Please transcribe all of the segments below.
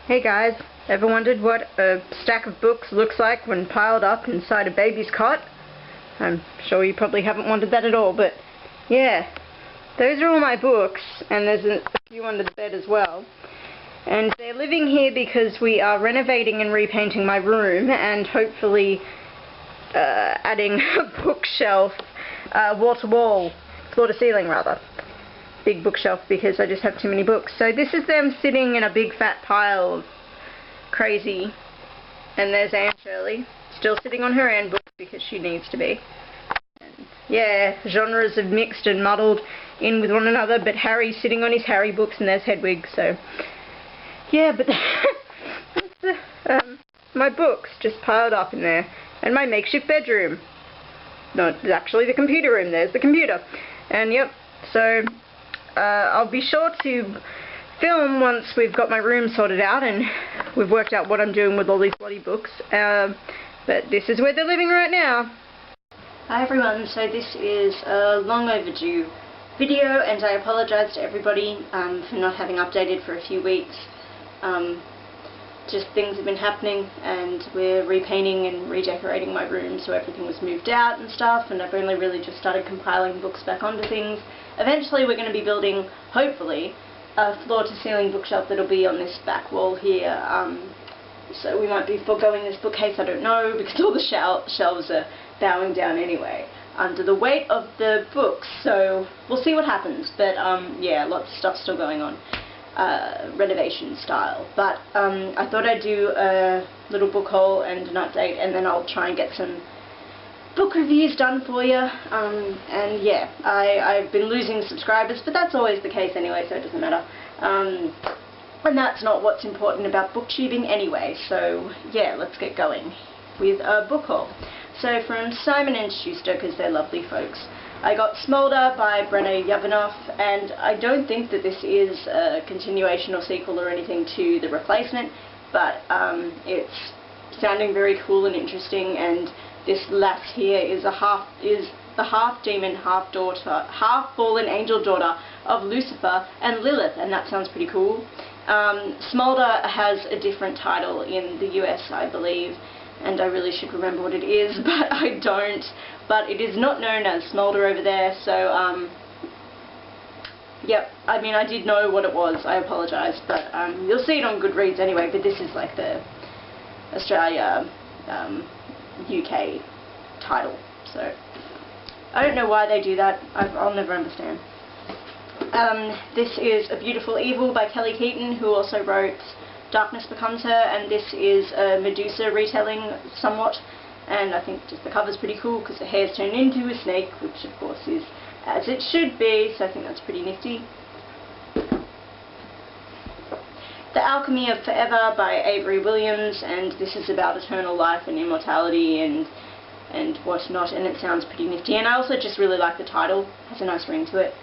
Hey guys, ever wondered what a stack of books looks like when piled up inside a baby's cot? I'm sure you probably haven't wondered that at all, but yeah, those are all my books, and there's a few under the bed as well. And they're living here because we are renovating and repainting my room, and hopefully adding a bookshelf, wall-to-wall, floor-to-ceiling rather. Big bookshelf because I just have too many books. So this is them sitting in a big fat pile of crazy. And there's Anne Shirley, still sitting on her Anne book because she needs to be. And yeah, genres have mixed and muddled in with one another, but Harry's sitting on his Harry books and there's Hedwig, so yeah, but that's my books just piled up in there. And my makeshift bedroom. No, it's actually the computer room. There's the computer. And yep, so I'll be sure to film once we've got my room sorted out and we've worked out what I'm doing with all these bloody books. But this is where they're living right now. Hi everyone, so this is a long overdue video, and I apologise to everybody for not having updated for a few weeks. Just things have been happening, and we're repainting and redecorating my room, so everything was moved out and stuff, and I've only really just started compiling books back onto things. Eventually we're going to be building, hopefully, a floor-to-ceiling bookshelf that'll be on this back wall here, so we might be foregoing this bookcase, I don't know, because all the shelves are bowing down anyway under the weight of the books, so we'll see what happens, but yeah, lots of stuff still going on. Renovation style, but I thought I'd do a little book haul and an update, and then I'll try and get some book reviews done for you, and yeah, I've been losing subscribers, but that's always the case anyway, so it doesn't matter, and that's not what's important about booktubing anyway, so yeah, let's get going with a book haul. So from Simon & Schuster, because they're lovely folks, I got Smolder by Brenna Yavanoff, and I don't think that this is a continuation or sequel or anything to The Replacement, but it's sounding very cool and interesting, and this lass here is the half demon, half daughter, half fallen angel daughter of Lucifer and Lilith, and that sounds pretty cool. Smolder has a different title in the US, I believe, and I really should remember what it is, but I don't. But it is not known as Smolder over there, so, yep, I mean, I did know what it was, I apologise, but you'll see it on Goodreads anyway, but this is like the Australia, UK title, so I don't know why they do that, I'll never understand. This is A Beautiful Evil by Kelly Keaton, who also wrote Darkness Becomes Her, and this is a Medusa retelling somewhat, and I think just the cover's pretty cool because the hair's turned into a snake, which of course is as it should be, so I think that's pretty nifty. The Alchemy of Forever by Avery Williams, and this is about eternal life and immortality and whatnot, and it sounds pretty nifty, and I also just really like the title, it has a nice ring to it.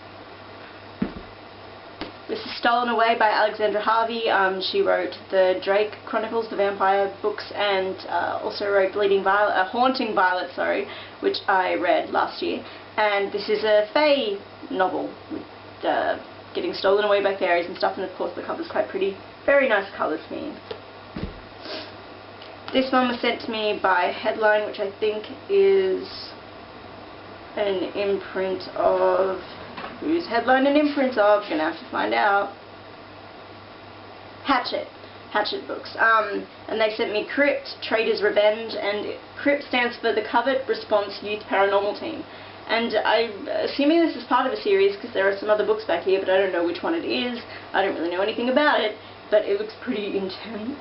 This is Stolen Away by Alexandra Harvey. She wrote the Drake Chronicles, the vampire books, and also wrote Haunting Violet, sorry, which I read last year. And this is a fae novel, with getting stolen away by fairies and stuff, and of course the cover's quite pretty. Very nice colour scheme. This one was sent to me by Headline, which I think is an imprint of... Whose Headline and imprint of? Gonna have to find out. Hatchet books. And they sent me Crypt, Trader's Revenge, and Crypt stands for the Covert Response Youth Paranormal Team. And I'm assuming this is part of a series because there are some other books back here, but I don't know which one it is. I don't really know anything about it, but it looks pretty intense.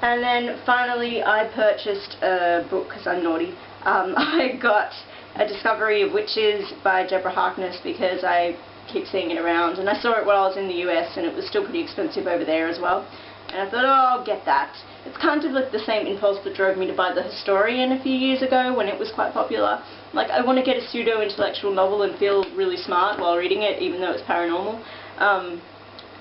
And then finally I purchased a book because I'm naughty. I got A Discovery of Witches by Deborah Harkness because I keep seeing it around, and I saw it while I was in the US and it was still pretty expensive over there as well, and I thought, oh, I'll get that. It's kind of like the same impulse that drove me to buy The Historian a few years ago when it was quite popular. Like, I want to get a pseudo-intellectual novel and feel really smart while reading it, even though it's paranormal.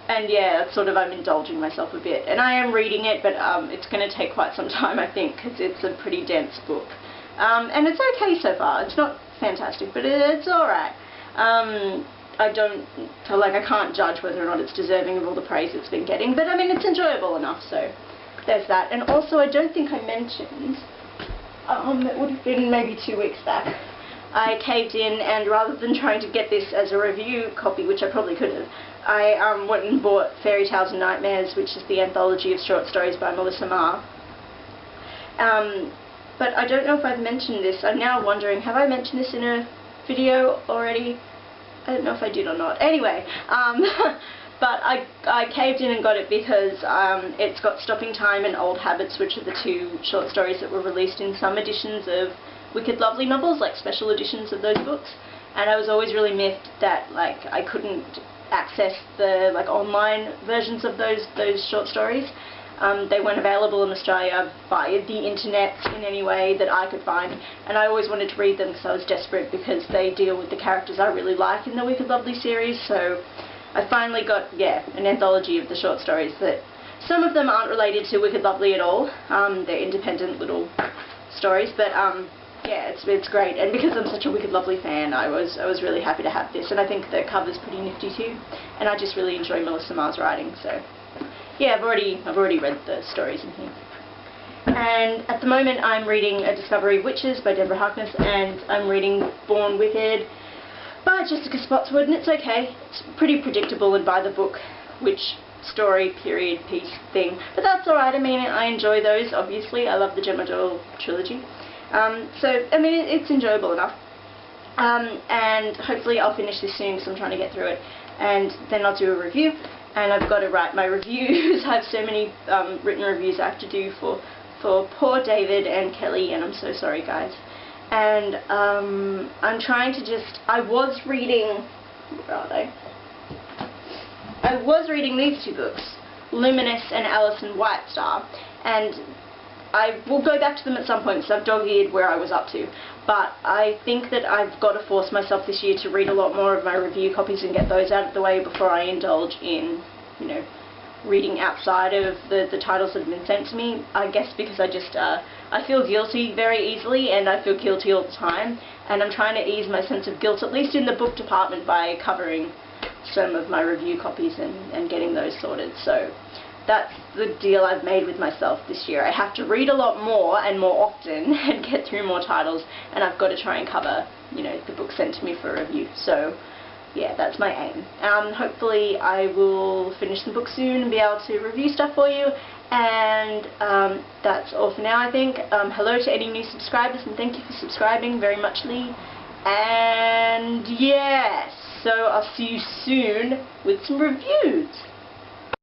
And yeah, sort of I'm indulging myself a bit, and I am reading it, but it's going to take quite some time, I think, because it's a pretty dense book. And it's okay so far. It's not fantastic, but it's alright. I don't feel like I can't judge whether or not it's deserving of all the praise it's been getting, but I mean it's enjoyable enough, so there's that. And also I don't think I mentioned, it would have been maybe 2 weeks back, I caved in, and rather than trying to get this as a review copy, which I probably could have, I went and bought Fairy Tales and Nightmares, which is the anthology of short stories by Melissa Marr. But I don't know if I've mentioned this. I'm now wondering, have I mentioned this in a video already? I don't know if I did or not. Anyway, but I caved in and got it because it's got Stopping Time and Old Habits, which are the 2 short stories that were released in some editions of Wicked Lovely novels, like special editions of those books. And I was always really miffed that like I couldn't access the like online versions of those short stories. They weren't available in Australia via the internet in any way that I could find, and I always wanted to read them because I was desperate, because they deal with the characters I really like in the Wicked Lovely series. So I finally got, an anthology of the short stories that some of them aren't related to Wicked Lovely at all. They're independent little stories, but it's great, and because I'm such a Wicked Lovely fan, I was really happy to have this, and I think the cover's pretty nifty too, and I just really enjoy Melissa Marr's writing, so yeah, I've already read the stories in here. And at the moment I'm reading A Discovery of Witches by Deborah Harkness, and I'm reading Born Wicked by Jessica Spotswood, and it's okay. It's pretty predictable and by the book, which story, period, piece, thing, but that's alright. I mean, I enjoy those, obviously. I love the Gemma Doyle trilogy. So, I mean, it's enjoyable enough. And hopefully I'll finish this soon because I'm trying to get through it, and then I'll do a review. And I've got to write my reviews. I have so many written reviews I have to do for poor David and Kelly, and I'm so sorry, guys. And I'm trying to I was reading, where are they? I was reading these 2 books, Luminous and Alison White Star, and I will go back to them at some point because I've dog-eared where I was up to, but I think that I've got to force myself this year to read a lot more of my review copies and get those out of the way before I indulge in, reading outside of the titles that have been sent to me. I guess because I feel guilty very easily, and I feel guilty all the time, and I'm trying to ease my sense of guilt, at least in the book department, by covering some of my review copies and getting those sorted. So that's the deal I've made with myself this year. I have to read a lot more and more often and get through more titles, and I've got to try and cover, the books sent to me for review. So yeah, that's my aim. Hopefully I will finish the book soon and be able to review stuff for you, and that's all for now, I think. Hello to any new subscribers, and thank you for subscribing very muchly. And yes, so I'll see you soon with some reviews.